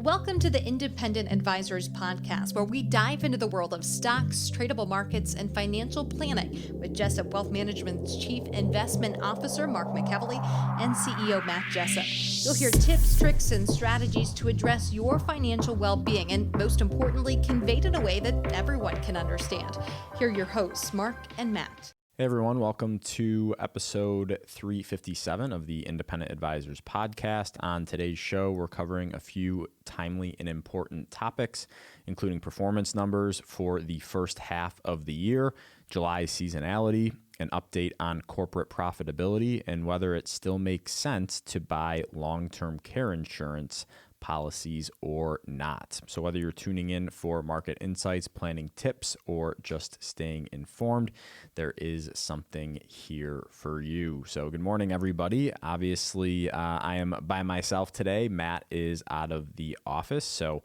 Welcome to the Independent Advisors Podcast, where we dive into the world of stocks, tradable markets, and financial planning with Jessup Wealth Management's Chief Investment Officer, Mark McEvely, and CEO, Matt Jessup. You'll hear tips, tricks, and strategies to address your financial well-being and, most importantly, conveyed in a way that everyone can understand. Here are your hosts, Mark and Matt. Hey everyone, welcome to episode 357 of the Independent Advisors Podcast. On today's show, we're covering a few timely and important topics, including performance numbers for the first half of the year, July seasonality, an update on corporate profitability, and whether it still makes sense to buy long-term care insurance policies or not. So whether you're tuning in for market insights, planning tips, or just staying informed, there is something here for you. So good morning, everybody. Obviously, I am by myself today. Matt is out of the office, so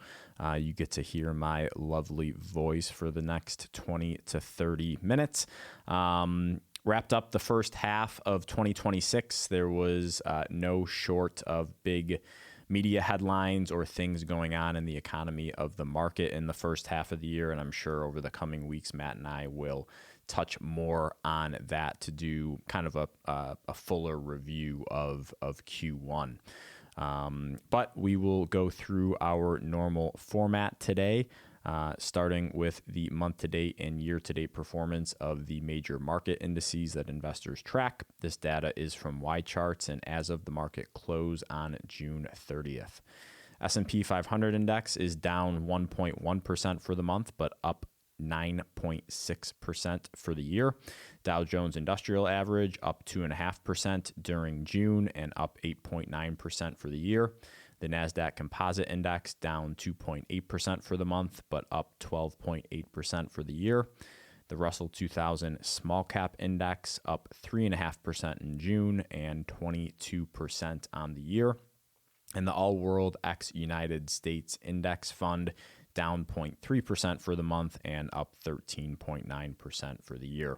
you get to hear my lovely voice for the next 20 to 30 minutes. Wrapped up the first half of 2026. There was no short of big media headlines or things going on in the economy of the market in the first half of the year. And I'm sure over the coming weeks, Matt and I will touch more on that to do kind of a fuller review of Q1. But we will go through our normal format today, starting with the month-to-date and year-to-date performance of the major market indices that investors track. This data is from Y-Charts and as of the market close on June 30th. S&P 500 index is down 1.1% for the month, but up 9.6% for the year. Dow Jones Industrial Average up 2.5% during June and up 8.9% for the year. The NASDAQ Composite Index down 2.8% for the month, but up 12.8% for the year. The Russell 2000 Small Cap Index up 3.5% in June and 22% on the year. And the All World X United States Index Fund down 0.3% for the month and up 13.9% for the year.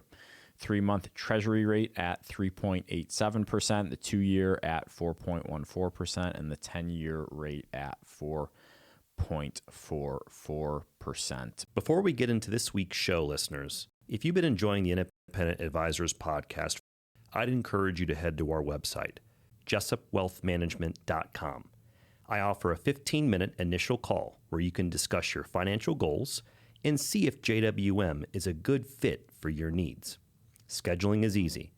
3-month Treasury rate at 3.87%, the 2-year at 4.14%, and the 10-year rate at 4.44%. Before we get into this week's show, listeners, if you've been enjoying the Independent Advisors Podcast, I'd encourage you to head to our website, jessupwealthmanagement.com. I offer a 15-minute initial call where you can discuss your financial goals and see if JWM is a good fit for your needs. Scheduling is easy.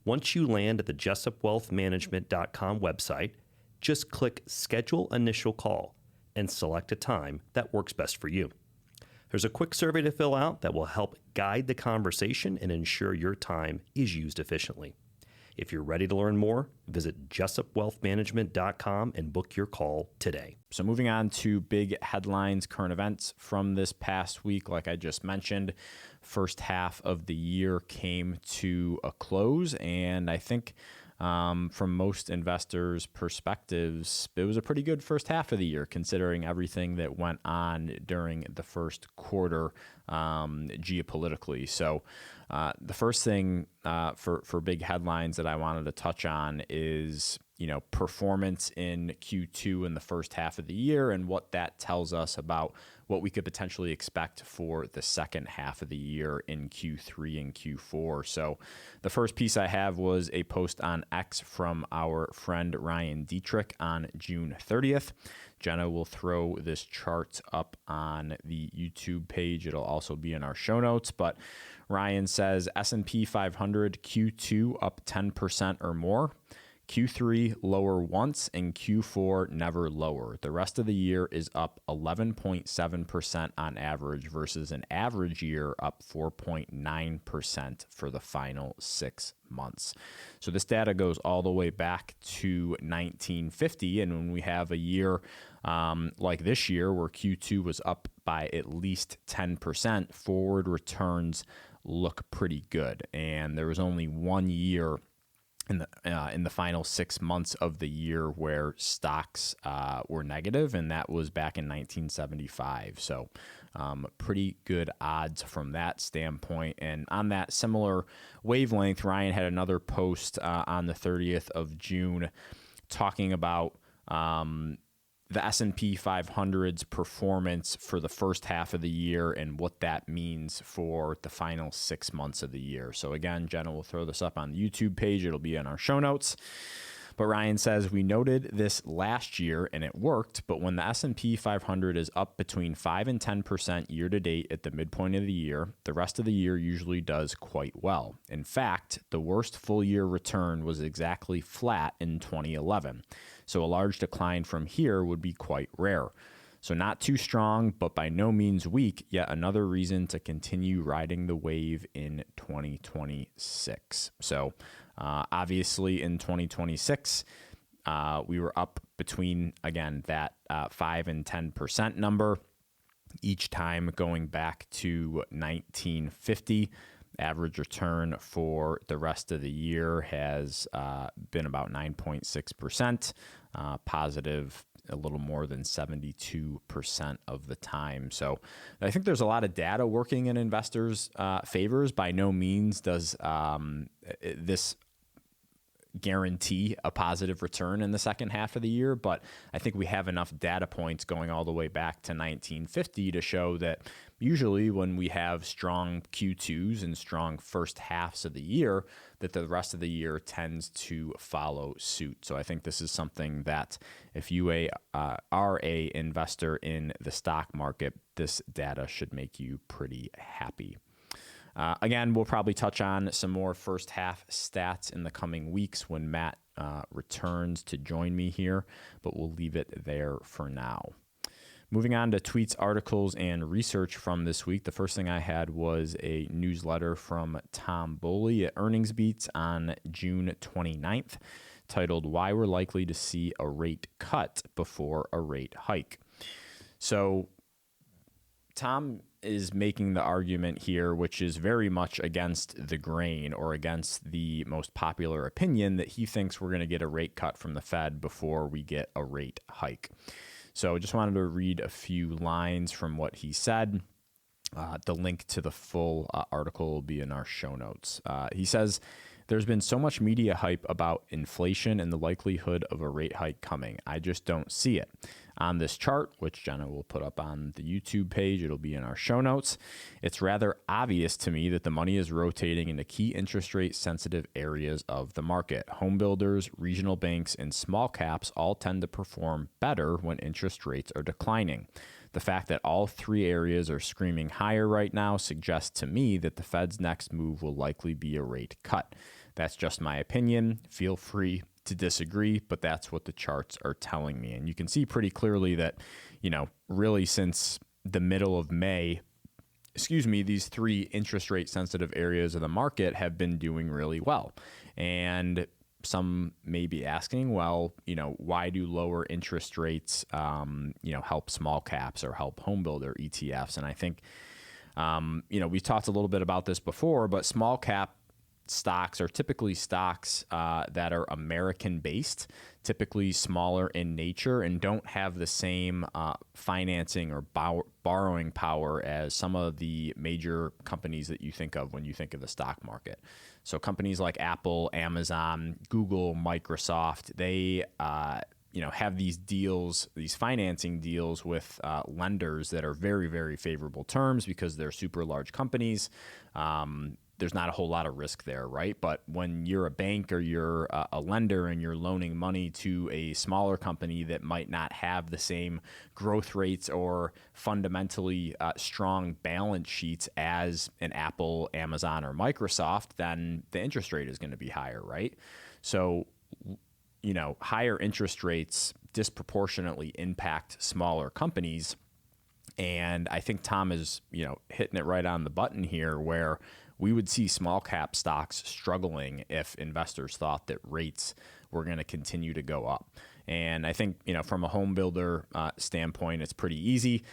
Once you land at the jessupwealthmanagement.com website, just click Schedule Initial Call and select a time that works best for you. There's a quick survey to fill out that will help guide the conversation and ensure your time is used efficiently. If you're ready to learn more, visit jessupwealthmanagement.com and book your call today. So moving on to big headlines, current events from this past week, like I just mentioned, first half of the year came to a close, and I think from most investors' perspectives, it was a pretty good first half of the year, considering everything that went on during the first quarter geopolitically. So the first thing for big headlines that I wanted to touch on is, performance in Q2 in the first half of the year and what that tells us about what we could potentially expect for the second half of the year in Q3 and Q4. So the first piece I have was a post on X from our friend Ryan Dietrich on June 30th. Jenna will throw this chart up on the YouTube page. It'll also be in our show notes, but Ryan says S&P 500 Q2 up 10% or more. Q3 lower once and Q4 never lower. The rest of the year is up 11.7% on average versus an average year up 4.9% for the final 6 months. So this data goes all the way back to 1950. And when we have a year like this year where Q2 was up by at least 10%, forward returns look pretty good. And there was only one year in the final 6 months of the year where stocks were negative, and that was back in 1975. So pretty good odds from that standpoint. And on that similar wavelength, Ryan had another post on the 30th of June talking about the S&P 500's performance for the first half of the year and what that means for the final 6 months of the year. So again, Jenna will throw this up on the YouTube page. It'll be in our show notes. But Ryan says, we noted this last year and it worked, but when the S&P 500 is up between 5 and 10% year to date at the midpoint of the year, the rest of the year usually does quite well. In fact, the worst full year return was exactly flat in 2011. So a large decline from here would be quite rare. So not too strong, but by no means weak, yet another reason to continue riding the wave in 2026. So obviously in 2026, we were up between, again, that 5 and 10% number, each time going back to 1950. Average return for the rest of the year has been about 9.6%, positive a little more than 72% of the time. So I think there's a lot of data working in investors' favors. By no means does this guarantee a positive return in the second half of the year, but I think we have enough data points going all the way back to 1950 to show that usually when we have strong Q2s and strong first halves of the year, that the rest of the year tends to follow suit. So I think this is something that if you are a investor in the stock market, this data should make you pretty happy. Again, we'll probably touch on some more first half stats in the coming weeks when Matt returns to join me here, but we'll leave it there for now. Moving on to tweets, articles, and research from this week. The first thing I had was a newsletter from Tom Boley at Earnings Beats on June 29th, titled "Why We're Likely to See a Rate Cut Before a Rate Hike." So Tom is making the argument here, which is very much against the grain or against the most popular opinion, that he thinks we're going to get a rate cut from the Fed before we get a rate hike. So I just wanted to read a few lines from what he said. The link to the full article will be in our show notes. He says, "There's been so much media hype about inflation and the likelihood of a rate hike coming. I just don't see it. On this chart, which Jenna will put up on the YouTube page, it'll be in our show notes, it's rather obvious to me that the money is rotating into key interest rate sensitive areas of the market. Home builders, regional banks, and small caps all tend to perform better when interest rates are declining. The fact that all three areas are screaming higher right now suggests to me that the Fed's next move will likely be a rate cut. That's just my opinion. Feel free to disagree, but that's what the charts are telling me." And you can see pretty clearly that, really since the middle of May, these three interest rate sensitive areas of the market have been doing really well. And some may be asking, well, why do lower interest rates, help small caps or help home builder ETFs? And I think, we talked a little bit about this before, but small cap stocks are typically stocks that are American-based, typically smaller in nature, and don't have the same financing or borrowing power as some of the major companies that you think of when you think of the stock market. So companies like Apple, Amazon, Google, Microsoft, they have these deals, these financing deals with lenders that are very, very favorable terms because they're super large companies. There's not a whole lot of risk there, right? But when you're a bank or you're a lender and you're loaning money to a smaller company that might not have the same growth rates or fundamentally strong balance sheets as an Apple, Amazon, or Microsoft, then the interest rate is going to be higher, right? So, higher interest rates disproportionately impact smaller companies. And I think Tom is, hitting it right on the button here, where we would see small cap stocks struggling if investors thought that rates were going to continue to go up. And I think, from a home builder standpoint, it's pretty easy.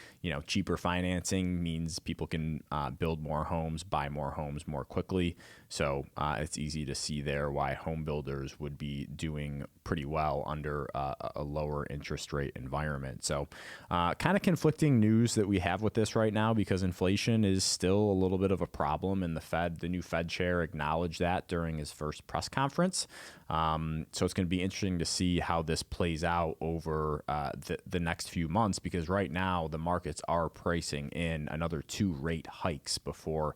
Cheaper financing means people can build more homes, buy more homes more quickly. So it's easy to see there why home builders would be doing pretty well under a lower interest rate environment. So kind of conflicting news that we have with this right now, because inflation is still a little bit of a problem, and the new Fed chair acknowledged that during his first press conference. So it's going to be interesting to see how this plays plays out over the next few months, because right now the markets are pricing in another 2 rate hikes before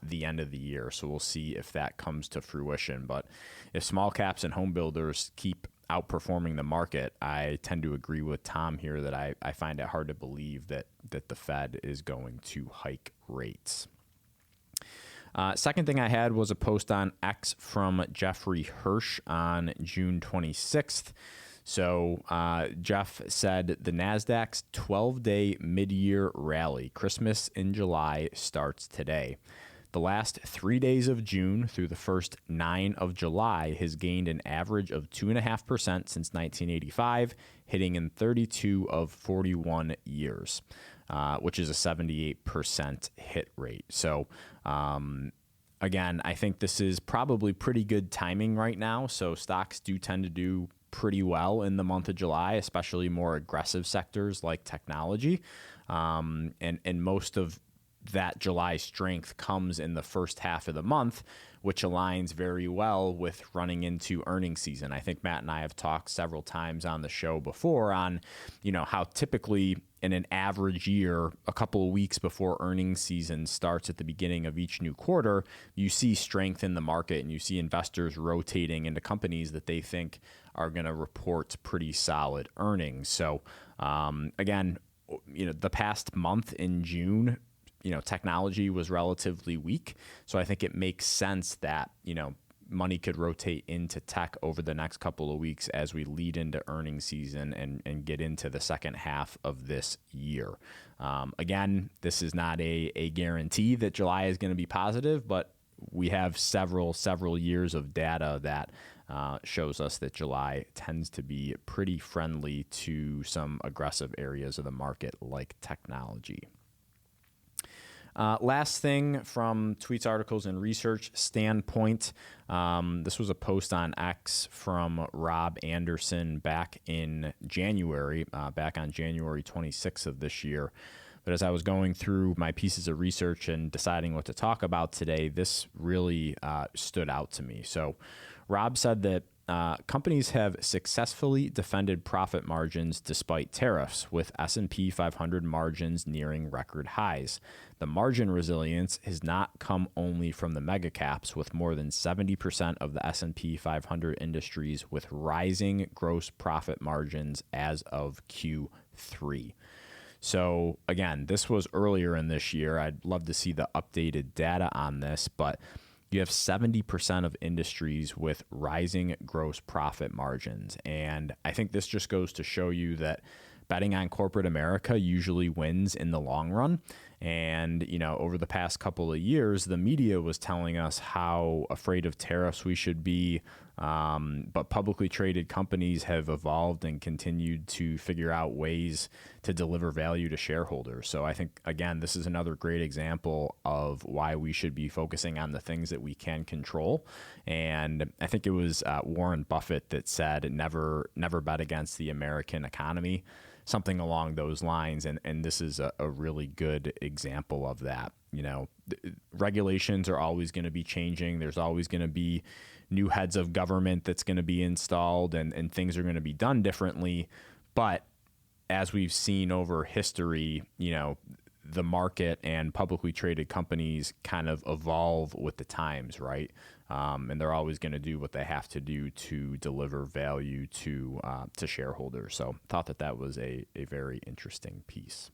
the end of the year. So we'll see if that comes to fruition. But if small caps and home builders keep outperforming the market, I tend to agree with Tom here that I find it hard to believe that the Fed is going to hike rates. Second thing I had was a post on X from Jeffrey Hirsch on June 26th. So Jeff said the NASDAQ's 12-day mid-year rally, Christmas in July, starts today. The last 3 days of June through the first 9 of July has gained an average of 2.5% since 1985, hitting in 32 of 41 years, which is a 78% hit rate. So again, I think this is probably pretty good timing right now. So stocks do tend to do pretty well in the month of July, especially more aggressive sectors like technology. And most of that July strength comes in the first half of the month, which aligns very well with running into earnings season. I think Matt and I have talked several times on the show before on, how typically in an average year, a couple of weeks before earnings season starts at the beginning of each new quarter, you see strength in the market and you see investors rotating into companies that they think are going to report pretty solid earnings. So again, the past month in June, technology was relatively weak. So I think it makes sense that, money could rotate into tech over the next couple of weeks as we lead into earnings season and get into the second half of this year. Again, this is not a guarantee that July is going to be positive, but we have several years of data that shows us that July tends to be pretty friendly to some aggressive areas of the market like technology. Last thing from tweets, articles, and research standpoint, this was a post on X from Rob Anderson back in January, back on January 26th of this year. But as I was going through my pieces of research and deciding what to talk about today, this really stood out to me. So Rob said that companies have successfully defended profit margins despite tariffs, with S&P 500 margins nearing record highs. The margin resilience has not come only from the mega caps, with more than 70% of the S&P 500 industries with rising gross profit margins as of Q3. So again, this was earlier in this year. I'd love to see the updated data on this, but you have 70% of industries with rising gross profit margins. And I think this just goes to show you that betting on corporate America usually wins in the long run. And, over the past couple of years, the media was telling us how afraid of tariffs we should be. But publicly traded companies have evolved and continued to figure out ways to deliver value to shareholders. So I think, again, this is another great example of why we should be focusing on the things that we can control. And I think it was Warren Buffett that said, never bet against the American economy, something along those lines. And this is a really good example of that. Regulations are always going to be changing. There's always going to be new heads of government that's going to be installed and things are going to be done differently. But as we've seen over history, the market and publicly traded companies kind of evolve with the times, right? And they're always going to do what they have to do to deliver value to shareholders. So I thought that was a very interesting piece.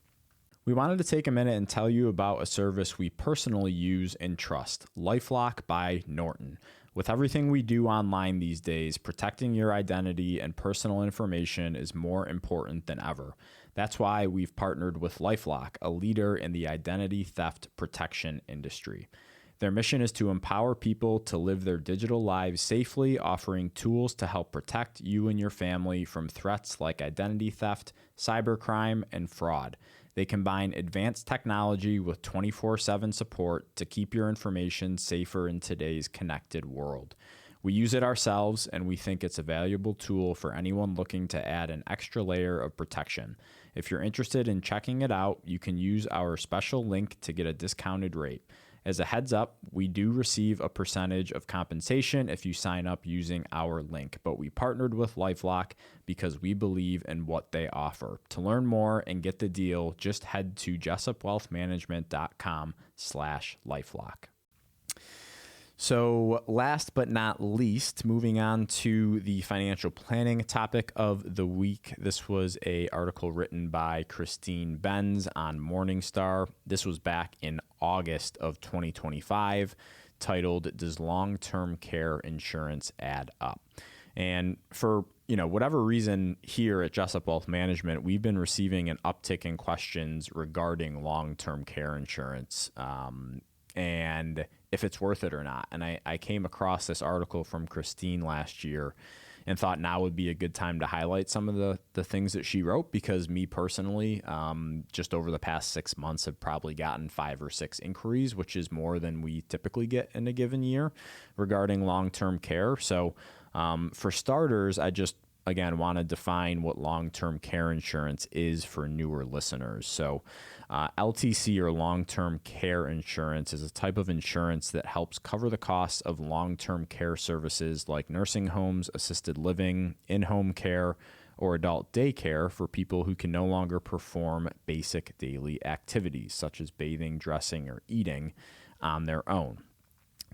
We wanted to take a minute and tell you about a service we personally use and trust, LifeLock by Norton. With everything we do online these days, protecting your identity and personal information is more important than ever. That's why we've partnered with LifeLock, a leader in the identity theft protection industry. Their mission is to empower people to live their digital lives safely, offering tools to help protect you and your family from threats like identity theft, cybercrime, and fraud. They combine advanced technology with 24/7 support to keep your information safer in today's connected world. We use it ourselves, and we think it's a valuable tool for anyone looking to add an extra layer of protection. If you're interested in checking it out, you can use our special link to get a discounted rate. As a heads up, we do receive a percentage of compensation if you sign up using our link, but we partnered with LifeLock because we believe in what they offer. To learn more and get the deal, just head to jessupwealthmanagement.com/LifeLock. So last but not least, moving on to the financial planning topic of the week. This was an article written by Christine Benz on Morningstar. This was back in August of 2025, titled, "Does Long-Term Care Insurance Add Up?" And for whatever reason here at Jessup Wealth Management, we've been receiving an uptick in questions regarding long-term care insurance and if it's worth it or not. And I came across this article from Christine last year and thought now would be a good time to highlight some of the things that she wrote, because me personally, just over the past 6 months, have probably gotten 5 or 6 inquiries, which is more than we typically get in a given year regarding long-term care. So for starters, I just, again, want to define what long-term care insurance is for newer listeners. So LTC, or long-term care insurance, is a type of insurance that helps cover the costs of long-term care services like nursing homes, assisted living, in-home care, or adult daycare for people who can no longer perform basic daily activities such as bathing, dressing, or eating on their own,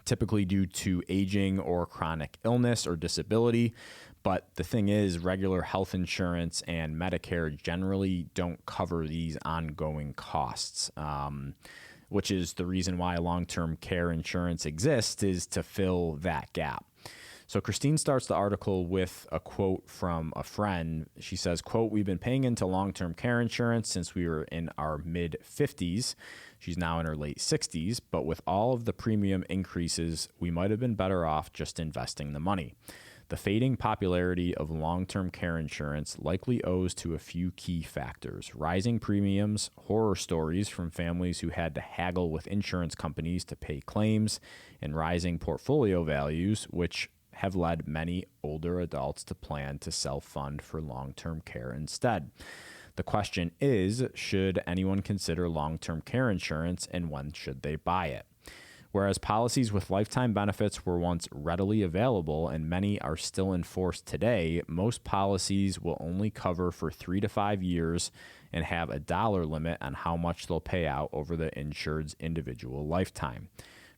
typically due to aging or chronic illness or disability. But the thing is, regular health insurance and Medicare generally don't cover these ongoing costs, which is the reason why long-term care insurance exists, is to fill that gap. So Christine starts the article with a quote from a friend. She says, quote, "We've been paying into long-term care insurance since we were in our mid-50s. She's now in her late 60s, but with all of the premium increases, we might have been better off just investing the money. The fading popularity of long-term care insurance likely owes to a few key factors: rising premiums, horror stories from families who had to haggle with insurance companies to pay claims, and rising portfolio values, which have led many older adults to plan to self-fund for long-term care instead. The question is, should anyone consider long-term care insurance, and when should they buy it? Whereas policies with lifetime benefits were once readily available and many are still in force today, most policies will only cover for 3 to 5 years and have a dollar limit on how much they'll pay out over the insured's individual lifetime.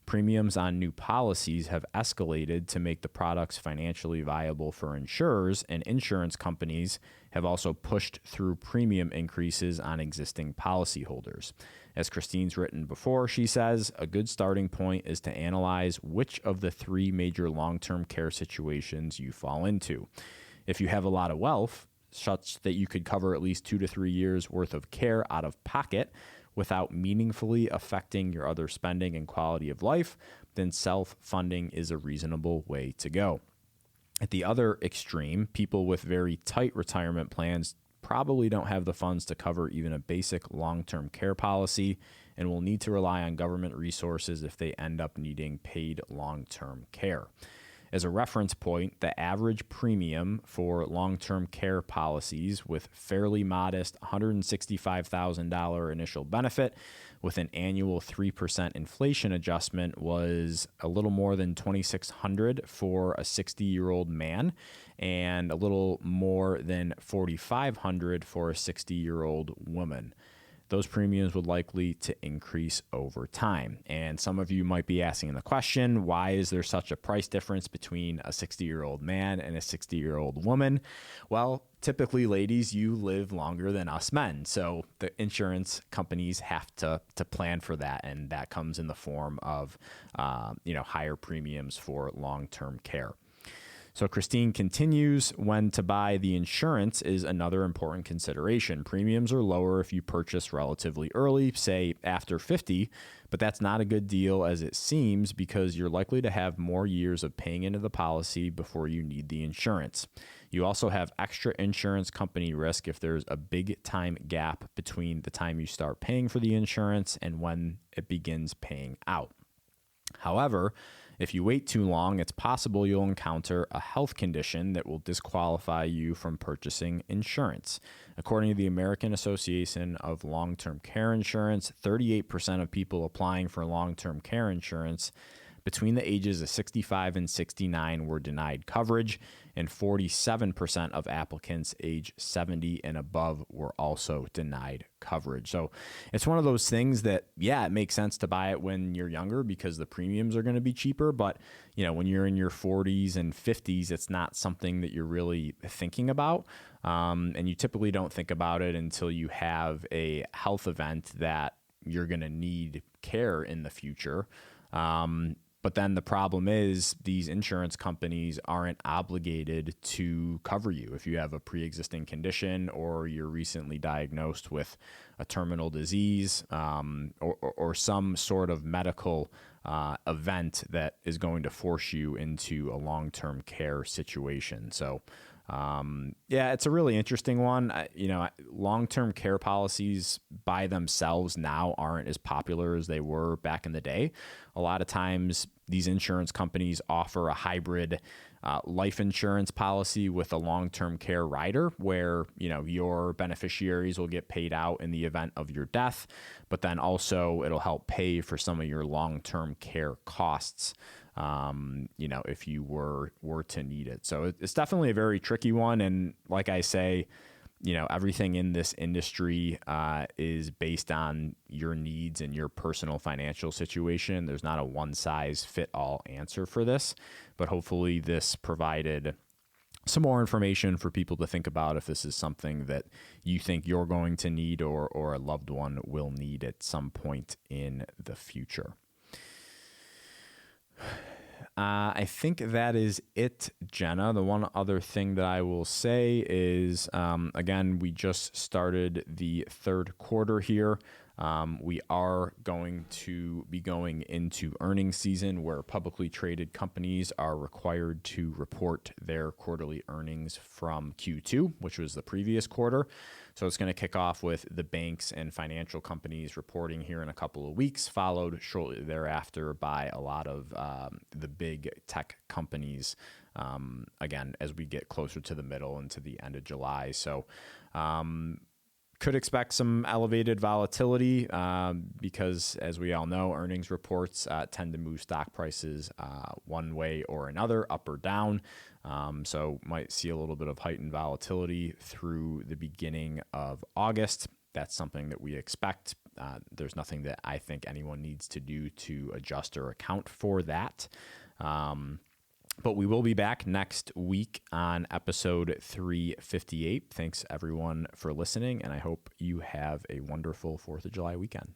Premiums on new policies have escalated to make the products financially viable for insurers, and insurance companies have also pushed through premium increases on existing policyholders. As Christine's written before, she says, a good starting point is to analyze which of the 3 major long-term care situations you fall into. If you have a lot of wealth, such that you could cover at least 2 to 3 years worth of care out of pocket without meaningfully affecting your other spending and quality of life, then self-funding is a reasonable way to go. At the other extreme, people with very tight retirement plans probably don't have the funds to cover even a basic long-term care policy and will need to rely on government resources if they end up needing paid long-term care. As a reference point, the average premium for long-term care policies with fairly modest $165,000 initial benefit with an annual 3% inflation adjustment was a little more than $2,600 for a 60-year-old man and a little more than $4,500 for a 60-year-old woman. Those premiums would likely to increase over time. And some of you might be asking the question, why is there such a price difference between a 60-year-old man and a 60-year-old woman? Well, typically, ladies, you live longer than us men. So the insurance companies have to plan for that. And that comes in the form of, higher premiums for long-term care. So Christine continues, when to buy the insurance is another important consideration. Premiums are lower if you purchase relatively early, say after 50, but that's not a good deal as it seems because you're likely to have more years of paying into the policy before you need the insurance. You also have extra insurance company risk if there's a big time gap between the time you start paying for the insurance and when it begins paying out. However, If you wait too long, it's possible you'll encounter a health condition that will disqualify you from purchasing insurance. According to the American Association of Long-Term Care Insurance, 38% of people applying for long-term care insurance between the ages of 65 and 69 were denied coverage, and 47% of applicants age 70 and above were also denied coverage. So it's one of those things that, yeah, it makes sense to buy it when you're younger because the premiums are going to be cheaper. But, when you're in your 40s and 50s, it's not something that you're really thinking about. And you typically don't think about it until you have a health event that you're going to need care in the future. But then the problem is these insurance companies aren't obligated to cover you if you have a pre-existing condition or you're recently diagnosed with a terminal disease or some sort of medical event that is going to force you into a long-term care situation. So, it's a really interesting one. Long-term care policies by themselves now aren't as popular as they were back in the day. A lot of times these insurance companies offer a hybrid life insurance policy with a long-term care rider where, your beneficiaries will get paid out in the event of your death, but then also it'll help pay for some of your long-term care costs. If you were to need it. So it's definitely a very tricky one. And like I say, everything in this industry is based on your needs and your personal financial situation. There's not a one-size-fit-all answer for this, but hopefully this provided some more information for people to think about if this is something that you think you're going to need or a loved one will need at some point in the future. I think that is it, Jenna. The one other thing that I will say is, again, we just started the third quarter here. We are going to be going into earnings season where publicly traded companies are required to report their quarterly earnings from Q2, which was the previous quarter. So it's going to kick off with the banks and financial companies reporting here in a couple of weeks, followed shortly thereafter by a lot of the big tech companies, again, as we get closer to the middle and to the end of July. So could expect some elevated volatility because, as we all know, earnings reports tend to move stock prices one way or another, up or down. So might see a little bit of heightened volatility through the beginning of August. That's something that we expect. There's nothing that I think anyone needs to do to adjust or account for that. But we will be back next week on episode 358. Thanks, everyone, for listening, and I hope you have a wonderful 4th of July weekend.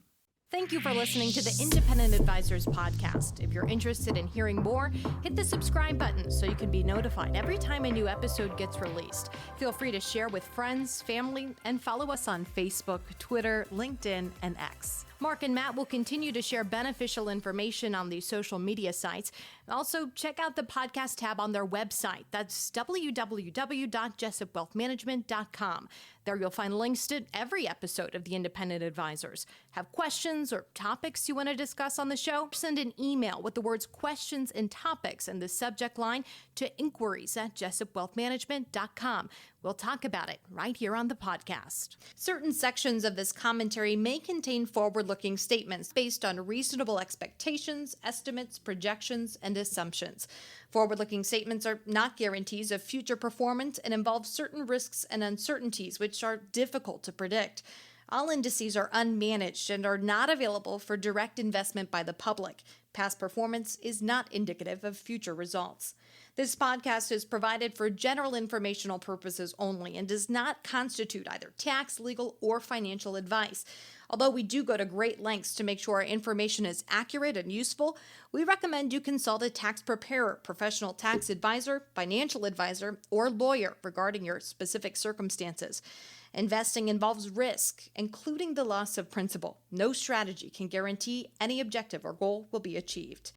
Thank you for listening to the Independent Advisors Podcast. If you're interested in hearing more, hit the subscribe button so you can be notified every time a new episode gets released. Feel free to share with friends, family, and follow us on Facebook, Twitter, LinkedIn, and X. Mark and Matt will continue to share beneficial information on these social media sites. Also, check out the podcast tab on their website. That's www.jessupwealthmanagement.com. There you'll find links to every episode of the Independent Advisors. Have questions or topics you want to discuss on the show? Send an email with the words questions and topics in the subject line to inquiries@jessupwealthmanagement.com. We'll talk about it right here on the podcast. Certain sections of this commentary may contain forward-looking statements based on reasonable expectations, estimates, projections, and assumptions. Forward-looking statements are not guarantees of future performance and involve certain risks and uncertainties which are difficult to predict. All indices are unmanaged and are not available for direct investment by the public. Past performance is not indicative of future results. This podcast is provided for general informational purposes only and does not constitute either tax, legal, or financial advice. Although we do go to great lengths to make sure our information is accurate and useful, we recommend you consult a tax preparer, professional tax advisor, financial advisor, or lawyer regarding your specific circumstances. Investing involves risk, including the loss of principal. No strategy can guarantee any objective or goal will be achieved.